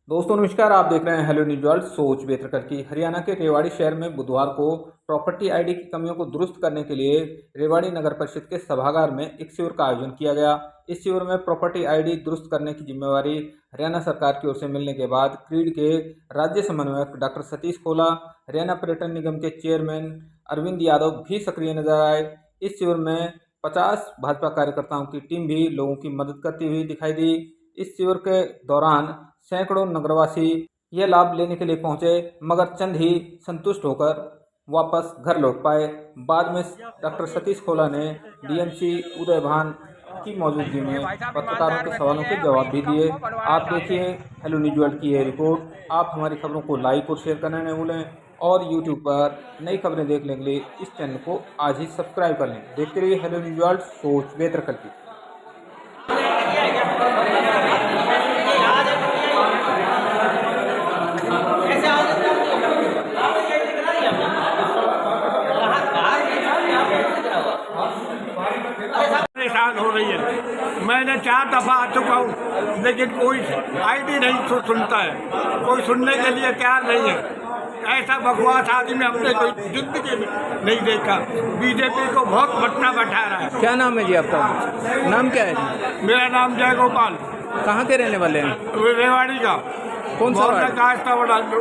दोस्तों नमस्कार, आप देख रहे हैं हेलो न्यूज वर्ल्ड। सोच बेहतर की हरियाणा के रेवाड़ी शहर में बुधवार को प्रॉपर्टी आईडी की कमियों को दुरुस्त करने के लिए रेवाड़ी नगर परिषद के सभागार में एक शिविर का आयोजन किया गया। इस शिविर में प्रॉपर्टी आईडी दुरुस्त करने की जिम्मेवारी हरियाणा सरकार की ओर से मिलने के बाद क्रीड के राज्य समन्वयक डॉक्टर सतीश खोला, हरियाणा पर्यटन निगम के चेयरमैन अरविंद यादव भी सक्रिय नजर आए। इस शिविर में 50 भाजपा कार्यकर्ताओं की टीम भी लोगों की मदद करती हुई दिखाई दी। इस शिविर के दौरान सैकड़ों नगरवासी यह लाभ लेने के लिए पहुंचे, मगर चंद ही संतुष्ट होकर वापस घर लौट पाए। बाद में डॉक्टर सतीश खोला ने डीएमसी उदय भान की मौजूदगी में पत्रकारों के सवालों के जवाब भी दिए। आप देखिए हेलो न्यूज वर्ल्ड की यह रिपोर्ट। आप हमारी खबरों को लाइक और शेयर करना न भूलें और यूट्यूब पर नई खबरें देखने के लिए इस चैनल को आज ही सब्सक्राइब कर लें। देखते रहिए हेलो न्यूज वर्ल्ड, सोच बेहतर करती। परेशान हो रही है। मैंने 4 दफा आ चुका हूँ, लेकिन कोई आईडी नहीं सुनता है, कोई सुनने के लिए तैयार नहीं है। ऐसा बकवास आदमी हमने कोई जिंदगी में नहीं देखा। बीजेपी को बहुत भट्टा बैठा रहा है। क्या नाम है जी आपका? नाम क्या है? मेरा नाम जय गोपाल। कहाँ के रहने वाले हैं? रेवाड़ी का। कौन सा वार्ड?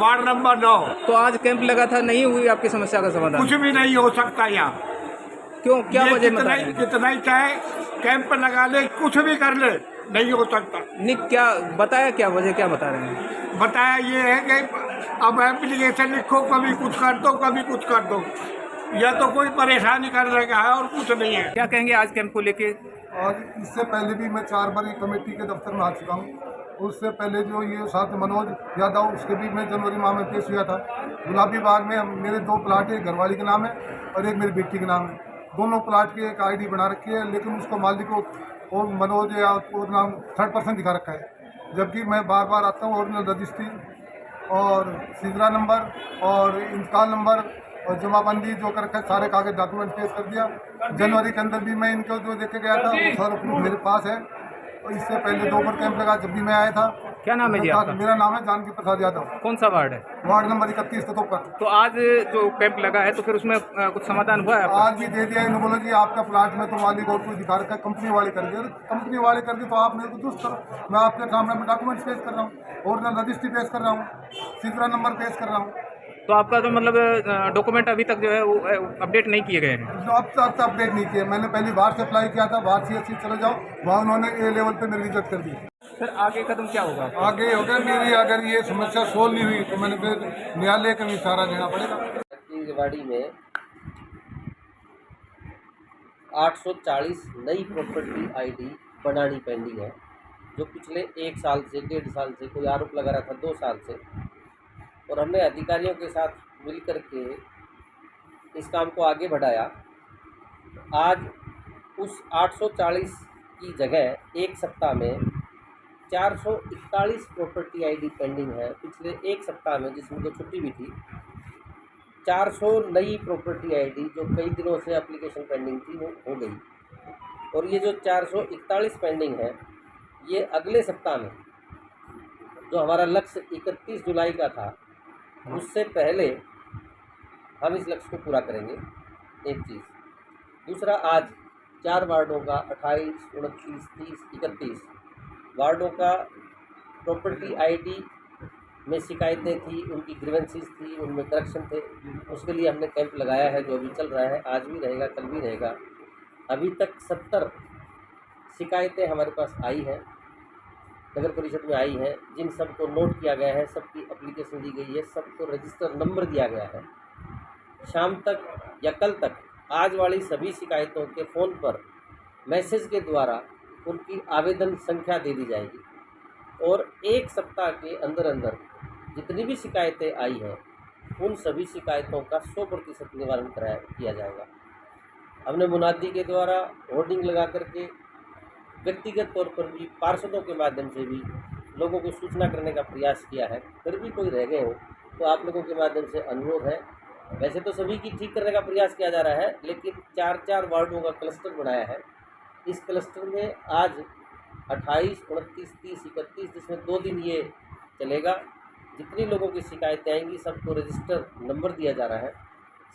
Ward number 9। तो आज कैंप लगा था, नहीं हुई आपकी समस्या का समाधान? कुछ भी नहीं हो सकता यहाँ। क्यों, क्या वजह बता रहे हैं? कितना ही चाहे कैंप लगा ले, कुछ भी कर ले, नहीं हो सकता। नहीं, क्या बताया, क्या वजह क्या बता रहे हैं? बताया ये है कि अब एप्लीकेशन लिखो, कभी कुछ कर दो कभी कुछ कर दो। यह तो कोई परेशानी करने का है और कुछ नहीं है। क्या कहेंगे आज कैंप को लेके? और इससे पहले भी मैं 4 बार कमेटी के दफ्तर में आ चुका हूँ। उससे पहले जो ये साथ मनोज यादव, उसके भी मैं जनवरी माह में पेश हुआ था। गुलाबी बाग में मेरे 2 प्लाट है, घरवाली के नाम है और एक मेरी बेटी के नाम है। दोनों प्लाट की एक आईडी बना रखी है, लेकिन उसको मालिक को और मनोज या और नाम 3rd पर्सन दिखा रखा है। जबकि मैं बार बार आता हूँ, ओरिजिनल रजिस्ट्री और सिजरा नंबर और इंतकाल नंबर और जमाबंदी जो कर रखा है, सारे कागज डॉक्यूमेंट पेश कर दिया। जनवरी के अंदर भी मैं इनको जो देख के गया था वो सारा प्रूफ मेरे पास है। और इससे पहले 2 बार कैंप लगा, जब भी मैं आया था। क्या नाम है जी आपका? मेरा नाम है जानकी प्रसाद यादव। कौन सा वार्ड है? Ward number 31 ततोपर। तो आज जो कैंप लगा है तो फिर उसमें कुछ समाधान हुआ है आपका? आज भी दे दिया इन्होंने, बोला जी आपका प्लाट में तो मालिक और कुछ दिखा रखा है, कंपनी वाले कर दिया। कंपनी वाले करके तो आप मेरे को दुरुस्त करो। मैं आपके सामने में डॉक्यूमेंट्स पेश कर रहा हूँ, ओरिजिनल रजिस्ट्री पेश कर रहा हूँ, सिजरा नंबर पेश कर रहा हूँ। तो आपका तो मतलब डॉक्यूमेंट अभी तक जो है वो अपडेट नहीं किए गए हैं? अब तक अपडेट नहीं किया। मैंने पहली बार से अप्लाई किया था, बाहर CSC चले जाओ, वहाँ उन्होंने A लेवल पे मेरी रिजेक्ट कर दी। सर आगे कदम क्या होगा? आगे होगा मेरी, अगर ये समस्या सोल्व नहीं हुई तो मैंने फिर न्यायालय का भी सहारा लेना पड़ेगा। रेवाड़ी में 840 नई प्रॉपर्टी आईडी बनानी पेंडिंग है, जो पिछले 1 साल से 1.5 साल से कोई आरोप लगा रहा था 2 साल से। और हमने अधिकारियों के साथ मिलकर के इस काम को आगे बढ़ाया। आज उस 840 की जगह 1 सप्ताह में 441 प्रॉपर्टी आईडी पेंडिंग है। पिछले 1 सप्ताह में, जिसमें तो छुट्टी भी थी, 400 नई प्रॉपर्टी आईडी जो कई दिनों से एप्लीकेशन पेंडिंग थी वो हो गई। और ये जो 441 पेंडिंग है, ये अगले सप्ताह में, जो हमारा लक्ष्य 31 जुलाई का था, उससे पहले हम इस लक्ष्य को पूरा करेंगे। एक चीज़। दूसरा, आज 4 वार्डों का 28, 29, 30, 31 वार्डों का प्रॉपर्टी आईडी में शिकायतें थी, उनकी ग्रीवेंसेस थी, उनमें करेक्शन थे। उसके लिए हमने कैंप लगाया है, जो अभी चल रहा है, आज भी रहेगा, कल भी रहेगा। अभी तक 70 शिकायतें हमारे पास आई हैं, नगर परिषद में आई हैं, जिन सबको नोट किया गया है, सबकी एप्लीकेशन दी गई है, सबको रजिस्टर नंबर दिया गया है। शाम तक या कल तक आज वाली सभी शिकायतों के फ़ोन पर मैसेज के द्वारा उनकी आवेदन संख्या दे दी जाएगी। और 1 सप्ताह के अंदर अंदर जितनी भी शिकायतें आई हैं, उन सभी शिकायतों का 100% निवारण किया जाएगा। हमने मुनादी के द्वारा होर्डिंग लगा करके व्यक्तिगत तौर पर भी, पार्षदों के माध्यम से भी लोगों को सूचना करने का प्रयास किया है। फिर भी कोई रह गए हो तो आप लोगों के माध्यम से अनुरोध है। वैसे तो सभी की ठीक करने का प्रयास किया जा रहा है, लेकिन 4-4 वार्डों का क्लस्टर बनाया है। इस क्लस्टर में आज 28, 29, 30, 31, जिसमें 2 दिन ये चलेगा। जितनी लोगों की शिकायतें आएंगी सबको रजिस्टर नंबर दिया जा रहा है,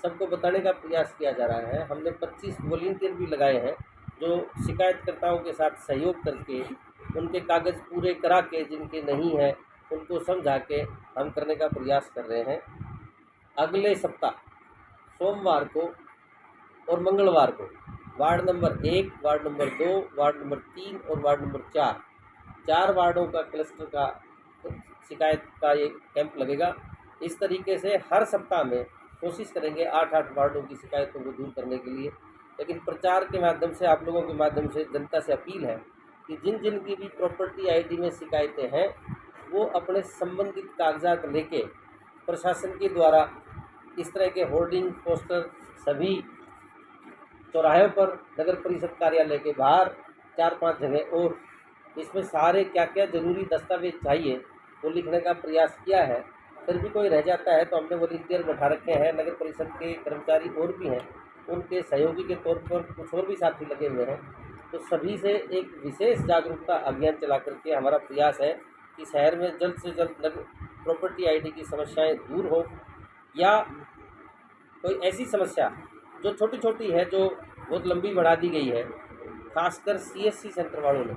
सबको बताने का प्रयास किया जा रहा है। हमने 25 वॉलंटियर भी लगाए हैं जो शिकायतकर्ताओं के साथ सहयोग करके उनके कागज़ पूरे करा के जिनके नहीं हैं उनको समझा के हम करने का प्रयास कर रहे हैं। अगले सप्ताह सोमवार को और मंगलवार को ward number 1, ward number 2, ward number 3 और वार्ड नंबर 4 वार्डों का क्लस्टर का शिकायत का ये कैंप लगेगा। इस तरीके से हर सप्ताह में कोशिश करेंगे 8-8 वार्डों की शिकायतों को दूर करने के लिए। लेकिन प्रचार के माध्यम से, आप लोगों के माध्यम से जनता से अपील है कि जिन जिन की भी प्रॉपर्टी आईडी में शिकायतें हैं वो अपने संबंधित कागजात लेके प्रशासन के द्वारा इस तरह के होर्डिंग पोस्टर सभी चौराहों पर, नगर परिषद कार्यालय के बाहर 4-5 जगह और इसमें सारे क्या क्या ज़रूरी दस्तावेज चाहिए वो लिखने का प्रयास किया है। फिर भी कोई रह जाता है तो हमने वॉलंटियर बैठा रखे हैं, नगर परिषद के कर्मचारी और भी हैं, उनके सहयोगी के तौर पर कुछ और भी साथी लगे हुए हैं। तो सभी से एक विशेष जागरूकता अभियान चला करके हमारा प्रयास है कि शहर में जल्द से जल्द प्रॉपर्टी आईडी की समस्याएं दूर हो, या कोई ऐसी समस्या जो छोटी छोटी है जो बहुत लंबी बढ़ा दी गई है, खासकर CSC सेंटर वालों ने,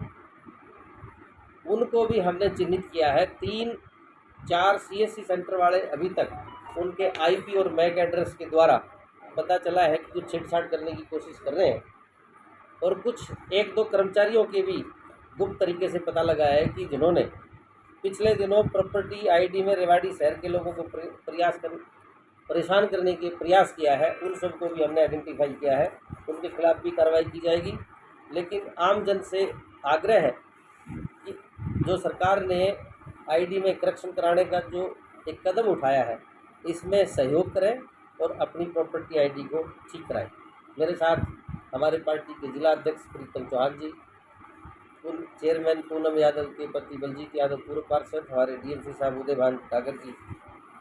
उनको भी हमने चिन्हित किया है। 3-4 CSC सेंटर वाले अभी तक उनके IP और मैक एड्रेस के द्वारा पता चला है कि कुछ छेड़छाड़ करने की कोशिश कर रहे हैं, और कुछ 1-2 कर्मचारियों के भी गुप्त तरीके से पता लगा है कि जिन्होंने पिछले दिनों प्रॉपर्टी आईडी में रेवाड़ी शहर के लोगों को परेशान करने के प्रयास किया है, उन सबको भी हमने आइडेंटिफाई किया है। उनके खिलाफ भी कार्रवाई की जाएगी। लेकिन आम जन से आग्रह है कि जो सरकार ने आईडी में करेक्शन कराने का जो एक कदम उठाया है इसमें सहयोग करें और अपनी प्रॉपर्टी आईडी को ठीक कराएं। मेरे साथ हमारे पार्टी के जिला अध्यक्ष प्रीतम चौहान जी, चेयरमैन पूनम यादव के पति बलजीत यादव, पूर्व पार्षद हमारे DMC साहब उदय भान कागर जी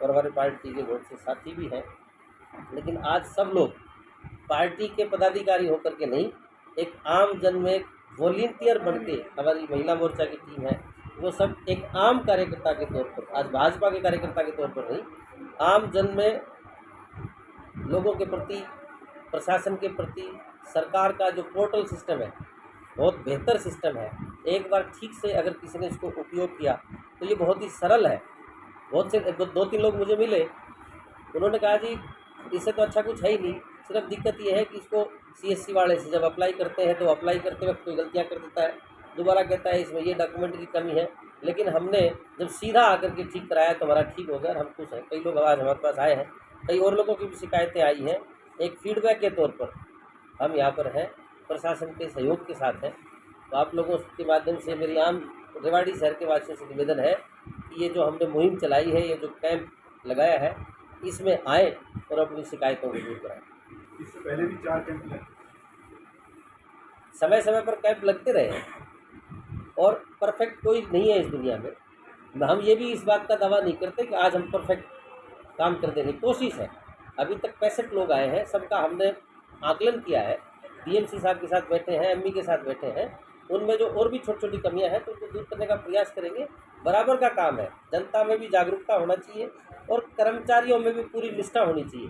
और हमारे पार्टी के बहुत से साथी भी हैं। लेकिन आज सब लोग पार्टी के पदाधिकारी होकर के नहीं, एक आम जन में वॉलंटियर बन के, हमारी महिला मोर्चा की टीम है वो सब एक आम कार्यकर्ता के तौर पर, आज भाजपा के कार्यकर्ता के तौर पर नहीं, आम जन में लोगों के प्रति, प्रशासन के प्रति, सरकार का जो पोर्टल सिस्टम है बहुत बेहतर सिस्टम है। एक बार ठीक से अगर किसी ने इसको उपयोग किया तो ये बहुत ही सरल है। बहुत से 2-3 लोग मुझे मिले, उन्होंने कहा जी इससे तो अच्छा कुछ है ही नहीं, सिर्फ दिक्कत ये है कि इसको CSC वाले से जब अप्लाई करते हैं तो अप्लाई करते वक्त कोई गलतियाँ कर देता है, दोबारा कहता है इसमें ये डॉक्यूमेंट की कमी है। लेकिन हमने जब सीधा आकर के ठीक कराया तो हमारा ठीक हो गया और हम खुश हैं। कई लोग आज हमारे पास आए हैं, कई और लोगों की भी शिकायतें आई हैं। एक फीडबैक के तौर पर हम यहाँ पर हैं, प्रशासन के सहयोग के साथ हैं। तो आप लोगों के माध्यम से मेरी आम रेवाड़ी शहर के वासियों से निवेदन है कि ये जो हमने मुहिम चलाई है, ये जो कैंप लगाया है, इसमें आए और अपनी शिकायतों को दूर कराएं। इससे पहले भी 4 कैंप लगे, समय समय पर कैंप लगते रहे हैं और परफेक्ट कोई नहीं है इस दुनिया में। हम ये भी इस बात का दावा नहीं करते कि आज हम परफेक्ट काम कर देंगे, कोशिश है। अभी तक 65 लोग आए हैं, सबका हमने आकलन किया है, DMC साहब के साथ बैठे हैं, ME के साथ बैठे हैं। उनमें जो और भी छोटी छोटी कमियां हैं तो उनको दूर करने का प्रयास करेंगे। बराबर का काम है, जनता में भी जागरूकता होना चाहिए और कर्मचारियों में भी पूरी निष्ठा होनी चाहिए।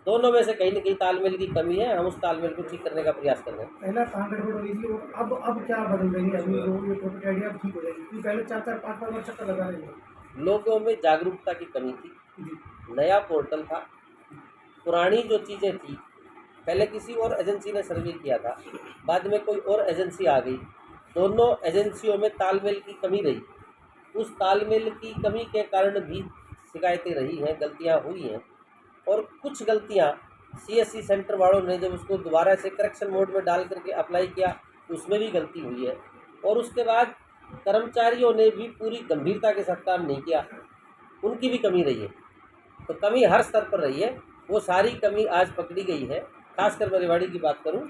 दोनों में से कहीं न कहीं तालमेल की कमी है, हम उस तालमेल को ठीक करने का प्रयास कर रहे हैं। पहला कहाँ गड़बड़ हो रही थी और अब क्या बदल रही है? अभी जो ये प्रॉपर्टी आइडिया अब ठीक हो जाएगी, क्योंकि पहले 4-5 बार चक्कर लगा रही है। लोगों में जागरूकता की कमी थी, नया पोर्टल था, पुरानी जो चीज़ें थी, पहले किसी और एजेंसी ने सर्वे किया था, बाद में कोई और एजेंसी आ गई, दोनों एजेंसियों में तालमेल की कमी रही। उस तालमेल की कमी के कारण भी शिकायतें रही हैं, गलतियां हुई हैं। और कुछ गलतियां CSC सेंटर वालों ने जब उसको दोबारा से करेक्शन मोड में डाल करके अप्लाई किया उसमें भी गलती हुई है। और उसके बाद कर्मचारियों ने भी पूरी गंभीरता के साथ काम नहीं किया, उनकी भी कमी रही है। तो कमी हर स्तर पर रही है, वो सारी कमी आज पकड़ी गई है। खासकर मैं रेवाड़ी की बात करूं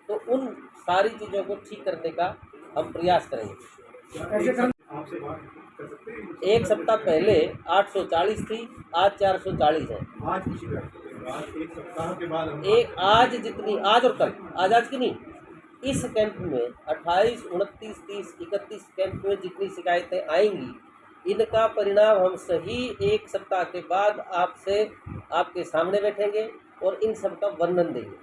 तो उन सारी चीज़ों को ठीक करने का हम प्रयास करेंगे। एक सप्ताह पहले 840 थी, आज 440 है। आज एक सप्ताह के बाद आज जितनी, आज और कल, आज की नहीं, इस कैंप में 28, 29, 30, 31 कैंप में जितनी शिकायतें आएंगी इनका परिणाम हम सही 1 सप्ताह के बाद आपसे आपके सामने बैठेंगे और इन सब का वर्णन देंगे।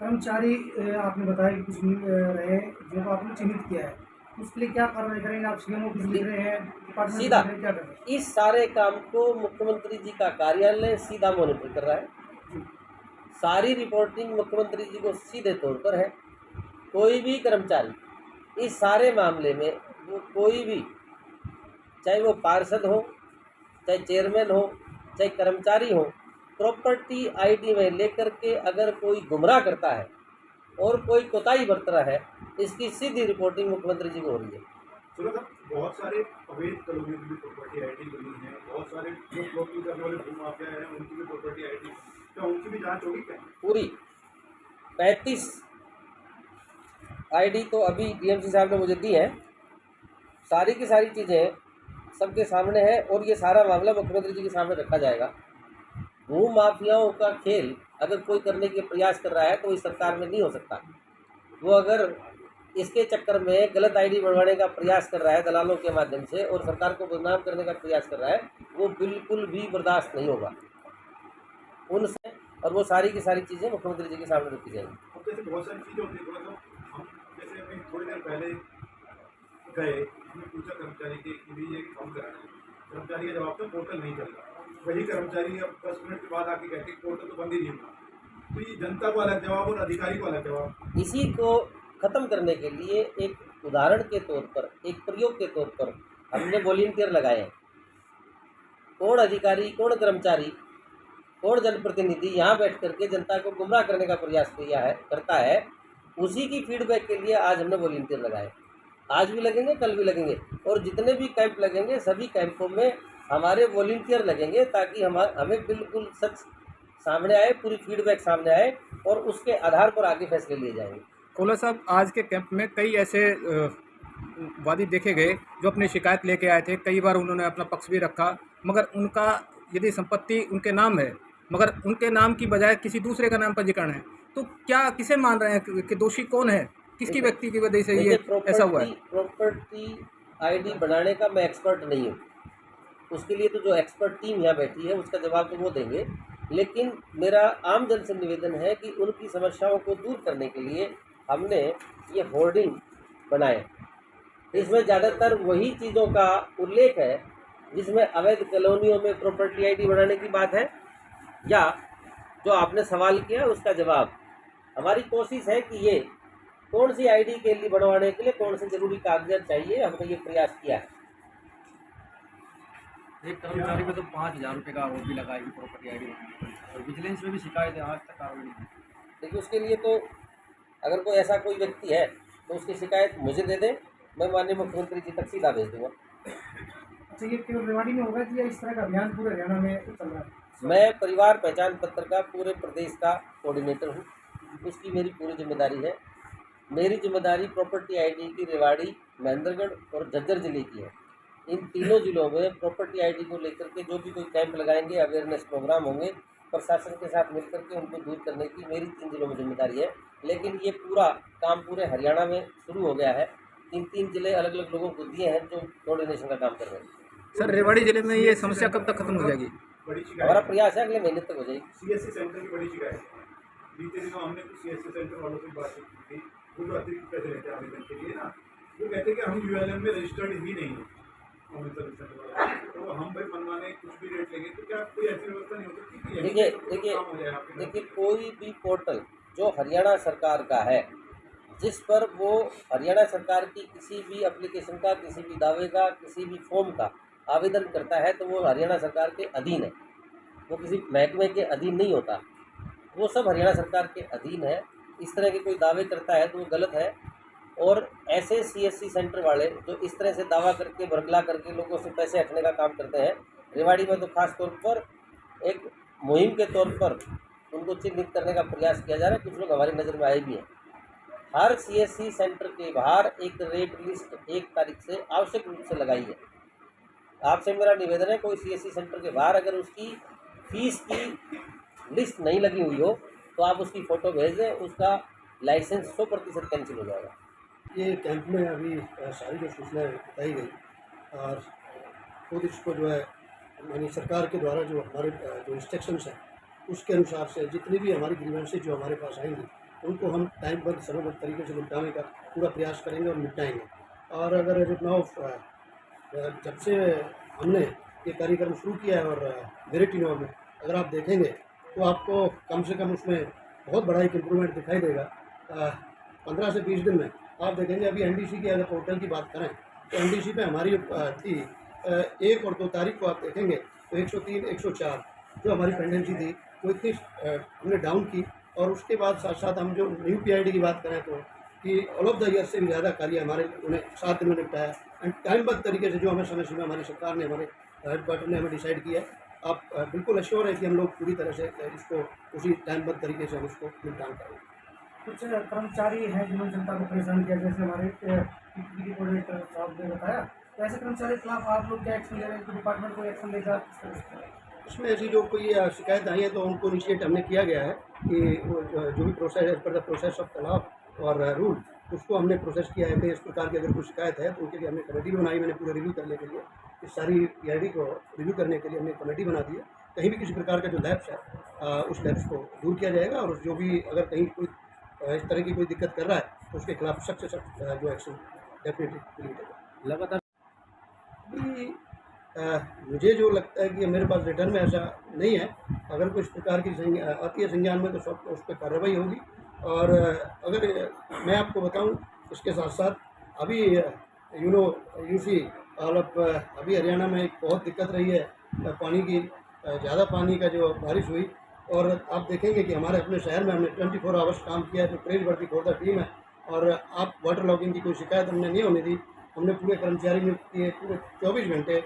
कर्मचारी आपने बताया कि कुछ रहे जो आपने चिन्हित किया है, उसके लिए क्या कार्रवाई करेंगे? आप सीएम ऑफिस लिख रहे हैं, डिपार्टमेंट सीधा लिख रहे हैं, क्या कर रहे हैं? इस सारे काम को मुख्यमंत्री जी का कार्यालय सीधा मॉनिटर कर रहा है। सारी रिपोर्टिंग मुख्यमंत्री जी को सीधे तौर पर है। कोई भी कर्मचारी इस सारे मामले में वो कोई भी, चाहे वो पार्षद हो, चाहे चेयरमैन हो, चाहे कर्मचारी हो, प्रॉपर्टी आईडी में लेकर के अगर कोई गुमराह करता है और कोई कोताही बरत रहा है, इसकी सीधी रिपोर्टिंग मुख्यमंत्री जी को हो रही है। सुना था बहुत सारे अवैध कॉलोनियों की भी प्रॉपर्टी आईडी बनी है, बहुत सारे जो प्लॉटिंग करने वाले भू माफिया हैं उनकी भी प्रॉपर्टी आईडी, क्या उनकी भी जांच होगी क्या? पूरी 35 आईडी तो अभी डीएमसी साहब ने मुझे दी है। सारी की सारी चीज़ें सबके सामने है और ये सारा मामला मुख्यमंत्री जी के सामने रखा जाएगा। भू माफियाओं का खेल अगर कोई करने के प्रयास कर रहा है तो इस सरकार में नहीं हो सकता। वो अगर इसके चक्कर में गलत आईडी बनवाने का प्रयास कर रहा है दलालों के माध्यम से और सरकार को बदनाम करने का प्रयास कर रहा है, वो बिल्कुल भी बर्दाश्त नहीं होगा उनसे, और वो सारी की सारी चीज़ें मुख्यमंत्री जी के सामने रखी जाएंगी। अब जैसे बहुत सारी चीज़ें होती है, थोड़ा सा हम जैसे अभी थोड़ी देर पहले गए, हमने पूछा कर्मचारी के कि भी ये फॉर्म कराना है, कर्मचारी का जवाब था पोर्टल नहीं चल रहा। वही कर्मचारी अब 10 मिनट के बाद आके कहते पोर्टल तो बंद ही नहीं हुआ। तो ये जनता को अलग जवाब और अधिकारी को अलग जवाब। इसी को ख़त्म करने के लिए एक उदाहरण के तौर पर, एक प्रयोग के तौर पर हमने वॉलंटियर लगाए हैं। कौन अधिकारी, कौन कर्मचारी, कौन जनप्रतिनिधि यहाँ बैठ करके जनता को गुमराह करने का प्रयास करता है, उसी की फीडबैक के लिए आज हमने वॉलंटियर लगाए। आज भी लगेंगे, कल भी लगेंगे, और जितने भी कैंप लगेंगे सभी कैंपों में हमारे वॉलंटियर लगेंगे ताकि हमें बिल्कुल सच सामने आए, पूरी फीडबैक सामने आए और उसके आधार पर आगे फैसले लिए जाएंगे। कोला साहब, आज के कैंप में कई ऐसे वादी देखे गए जो अपनी शिकायत लेके आए थे। कई बार उन्होंने अपना पक्ष भी रखा, मगर उनका यदि संपत्ति उनके नाम है मगर उनके नाम की बजाय किसी दूसरे का नाम पंजीकरण है, तो क्या किसे मान रहे हैं कि दोषी कौन है? किसकी व्यक्ति की वजह से ये ऐसा हुआ है? प्रॉपर्टी आईडी बनाने का मैं एक्सपर्ट नहीं हूँ, उसके लिए तो जो एक्सपर्ट टीम यहाँ बैठी है उसका जवाब तो वो देंगे। लेकिन मेरा आम जन से निवेदन है कि उनकी समस्याओं को दूर करने के लिए हमने ये होर्डिंग बनाए। इसमें ज़्यादातर वही चीज़ों का उल्लेख है जिसमें अवैध कॉलोनियों में प्रॉपर्टी आईडी बनाने की बात है, या जो आपने सवाल किया उसका जवाब। हमारी कोशिश है कि ये कौन सी आईडी के लिए बनवाने के लिए कौन से जरूरी कागजात चाहिए, हमने ये प्रयास किया है। एक कर्मचारी को तो 5,000 रुपये का आरोप भी लगाएगी प्रॉपर्टी आईडी और विजिलेंस में भी शिकायत है, आज तक कार्रवाई नहीं। देखिए, उसके लिए तो अगर कोई ऐसा कोई व्यक्ति है तो उसकी शिकायत मुझे दे दे, मैं माननीय मुख्यमंत्री जी तक सीधा भेज दूँगा। अच्छा, ये केवल रेवाड़ी में होगा कि या इस तरह का अभियान पूरे हरियाणा में चल रहा है? मैं परिवार पहचान पत्र का पूरे प्रदेश का कोऑर्डिनेटर हूँ, उसकी मेरी पूरी जिम्मेदारी है। मेरी जिम्मेदारी प्रॉपर्टी आईडी की रेवाड़ी, महेंद्रगढ़ और झज्जर जिले की है। इन तीनों जिलों में प्रॉपर्टी आईडी को लेकर के जो भी कोई कैंप लगाएंगे, अवेयरनेस प्रोग्राम होंगे, प्रशासन के साथ मिलकर के उनको दूर करने की मेरी 3 जिलों में जिम्मेदारी है। लेकिन ये पूरा काम पूरे हरियाणा में शुरू हो गया है। 3 जिले अलग अलग लोगों को दिए हैं जो कोऑर्डिनेशन का काम कर रहे हैं। सर, रेवाड़ी जिले में ये समस्या कब तक खत्म हो जाएगी? बड़ी शिकायत हमारा प्रयास है अगले महीने तक हो जाएगी। सीएससी सेंटर की बड़ी शिकायत है। बीते दिनों हमने कुछ सीएससी सेंटर वालों से बातचीत की थी, वो जो अतिरिक्त पैसे लेते हैं आवेदन के लिए ना, वो कहते हैं कि हम यूएलएम में रजिस्टर्ड ही नहीं है। तो हम भाई मनमाने कुछ भी रेट लेंगे, तो क्या कोई ऐसी व्यवस्था नहीं हो सकती? देखिए, कोई भी पोर्टल जो हरियाणा सरकार का है, जिस पर वो हरियाणा सरकार की किसी भी एप्लीकेशन का, किसी भी दावे का, किसी भी फॉर्म का आवेदन करता है, तो वो हरियाणा सरकार के अधीन है, वो किसी महकमे के अधीन नहीं होता, वो सब हरियाणा सरकार के अधीन है। इस तरह के कोई दावे करता है तो वो गलत है। और ऐसे सीएससी सेंटर वाले जो इस तरह से दावा करके, भरगला करके लोगों से पैसे हटने का काम करते हैं, रेवाड़ी में तो खास तौर पर एक मुहिम के तौर पर उनको चिन्हित करने का प्रयास किया जा रहा है। कुछ लोग हमारी नज़र में आए भी हैं। हर सीएससी सेंटर के बाहर एक रेट लिस्ट 1 तारीख से आवश्यक रूप से लगाई है। आपसे मेरा निवेदन है, कोई सीएससी सेंटर के बाहर अगर उसकी फीस की लिस्ट नहीं लगी हुई हो तो आप उसकी फ़ोटो भेज दें, उसका लाइसेंस 100% कैंसिल हो जाएगा। ये कैंप में अभी सारी जो सूचनाएं बताई गई और खुद इसको जो है यानी सरकार के द्वारा जो हमारे जो इंस्ट्रक्शंस हैं उसके अनुसार से जितनी भी हमारी ग्रीवेंसेज जो हमारे पास आएंगी उनको हम टाइमबद्ध समयबद्ध तरीके से निपटाने का पूरा प्रयास करेंगे और निपटाएंगे। और अगर चुनाव जब से हमने ये कार्यक्रम शुरू किया है और मेरे टिनोर में अगर आप देखेंगे तो आपको कम से कम उसमें बहुत बड़ा एक इम्प्रूवमेंट दिखाई देगा। 15 से 20 दिन में आप देखेंगे। अभी एनडीसी की अगर पोर्टल की बात करें तो एनडीसी पे हमारी थी 1 और 2 तारीख को आप देखेंगे तो 103, 104 जो हमारी पेंडेंसी थी वो इतनी हमने डाउन की। और उसके बाद साथ साथ हम जो न्यू पीआईडी की बात करें तो कि ऑल ऑफ द ईयर से भी ज़्यादा कार्य हमारे उन्हें 7 दिन में निपटाया एंड टाइमबद्ध तरीके से जो हमें समय सीमा हमारी सरकार ने हमारे हेडक्वार्टर ने हमें डिसाइड किया है। आप बिल्कुल अश्योर है कि हम लोग पूरी तरह से इसको उसी टाइमबद्ध तरीके से हम इसको निपटान करेंगे। कुछ कर्मचारी हैं जिन्होंने जनता को परेशान किया, जैसे हमारे पीपीडी कोऑर्डिनेटर साहब ने बताया, तो ऐसे कर्मचारी के खिलाफ आप लोग क्या एक्शन ले रहे हैं? डिपार्टमेंट को एक्शन लेगा? इसमें ऐसी जो कोई शिकायत आई है तो उनको इनिशिएट हमने किया गया है कि वो जो भी process as per the process of तलाब और रूल उसको हमने प्रोसेस किया है कि इस प्रकार की अगर कोई शिकायत है तो उनके लिए हमने कमेटी भी बनाई। मैंने पूरा रिव्यू करने के लिए इस सारी पीआईडी को रिव्यू करने के लिए हमने कमेटी बना दी है। कहीं भी किसी प्रकार का जो लैप्स है उस लैप्स को दूर किया जाएगा और जो भी अगर कहीं कोई इस तरह की कोई दिक्कत कर रहा है तो उसके खिलाफ सख्त से सख्त जो एक्शन डेफिनेटली लिया लगातार मुझे जो लगता है कि मेरे पास रिटर्न में ऐसा नहीं है। अगर कोई इस प्रकार की आती है संज्ञान में तो सब उस पर कार्रवाई होगी। और अगर मैं आपको बताऊं इसके साथ साथ अभी यूसी अभी हरियाणा में एक बहुत दिक्कत रही है पानी की। ज़्यादा पानी का जो बारिश हुई और आप देखेंगे कि हमारे अपने शहर में हमने 24 आवर्स काम किया है। जो क्रेज बढ़ती खोदा टीम है और आप वाटर लॉगिंग की कोई शिकायत हमने नहीं होने दी। हमने पूरे कर्मचारी नियुक्त किए पूरे 24 घंटे।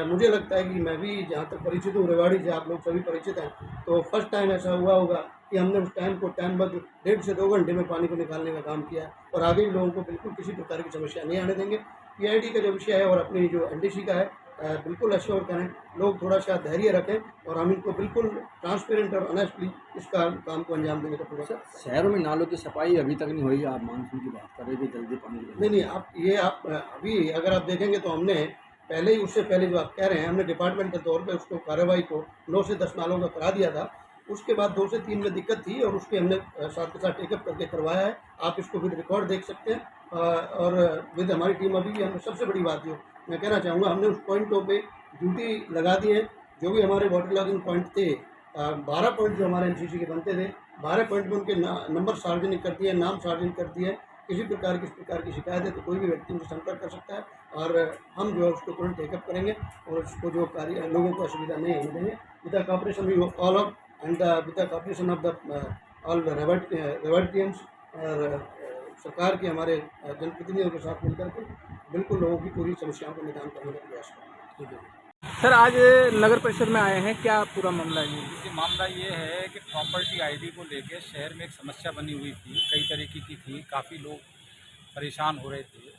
मुझे लगता है कि मैं भी जहाँ तक परिचित हूँ रेवाड़ी से, आप लोग सभी परिचित हैं, तो फर्स्ट टाइम ऐसा हुआ होगा कि हमने उस टाइम को टाइमबद्ध 1.5 से 2 घंटे में पानी को निकालने का काम किया है। और आगे भी लोगों को बिल्कुल किसी प्रकार की समस्या नहीं आने देंगे। पीआईडी का जो विषय है और अपनी जो एनडीसी का है बिल्कुल अश्योर करें, लोग थोड़ा सा धैर्य रखें और हम इनको बिल्कुल ट्रांसपेरेंट और ऑनेस्टली इस काम को अंजाम देने का पूरा। शहरों में नालों की सफाई अभी तक नहीं हुई। आप मानसून की बात कर रहे थे, जल्दी पानी नहीं आप अभी अगर आप देखेंगे तो हमने पहले ही उससे पहले जो आप कह रहे हैं हमने डिपार्टमेंट के तौर पे उसको कार्रवाई को 9 से 10 नालों का करा दिया था। उसके बाद 2 से 3 में दिक्कत थी और उसके हमने साथ के साथ टेकअप करके करवाया है। आप इसको विद रिकॉर्ड देख सकते हैं। और विद हमारी टीम अभी भी हमने सबसे बड़ी बात जो मैं कहना चाहूँगा हमने उस पॉइंटों पे ड्यूटी लगा दी है। जो भी हमारे वाटर लॉगिंग पॉइंट थे 12 पॉइंट जो हमारे एनसीसी के बनते थे 12 पॉइंट में उनके नंबर सार्वजनिक कर दिए, नाम सार्वजनिक कर दिए। किसी प्रकार की शिकायत है तो कोई भी व्यक्ति उनसे संपर्क कर सकता है और हम जो है उसको तुरंत टेकअप करेंगे और उसको जो कार्य लोगों को असुविधा नहीं होने देंगे। With the cooperation we all of and with the cooperation of the all रेवार्डियंस और सरकार के हमारे जनप्रतिनिधियों के साथ मिलकर के बिल्कुल लोगों की पूरी समस्याओं का निदान करने का प्रयास करेंगे। सर आज नगर परिषद में आए हैं, क्या पूरा मामला है? ये मामला ये है कि प्रॉपर्टी आईडी को लेकर शहर में एक समस्या बनी हुई थी, कई तरीके की थी, काफ़ी लोग परेशान हो रहे थे।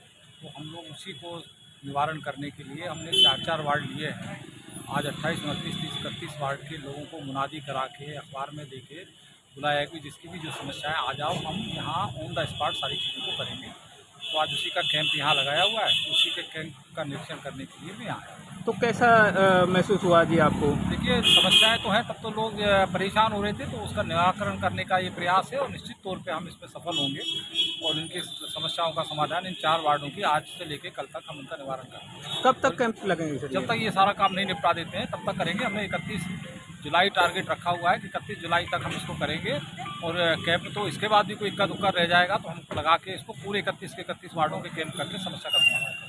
तो हम लोग उसी को निवारण करने के लिए हमने 4 वार्ड लिए हैं। आज 28, 29, 30, 31 वार्ड के लोगों को मुनादी करा के अखबार में दे के बुलाया कि जिसकी भी जो समस्या है आ जाओ, हम यहाँ ऑन द स्पॉट सारी चीज़ों को करेंगे। तो आज उसी का कैंप यहाँ लगाया हुआ है। उसी के कैंप का निरीक्षण करने के लिए भी यहाँ आए। तो कैसा महसूस हुआ जी आपको? देखिए समस्याएं तो हैं, तब तो लोग परेशान हो रहे थे, तो उसका निराकरण करने का ये प्रयास है और निश्चित तौर पे हम इसमें सफल होंगे और इनकी समस्याओं का समाधान इन 4 वार्डों की आज से लेकर कल तक हम उनका निवारण करेंगे। कब तक कैंप लगेंगे सर? जब तक ये सारा काम नहीं निपटा देते हैं तब तक करेंगे। हमने 31 जुलाई टारगेट रखा हुआ है कि 31 जुलाई तक हम इसको करेंगे और कैंप तो इसके बाद भी कोई इक्का दुक्का रह जाएगा तो हम लगा के इसको पूरे 31 के 31 वार्डों के कैंप करके समस्या का समाधान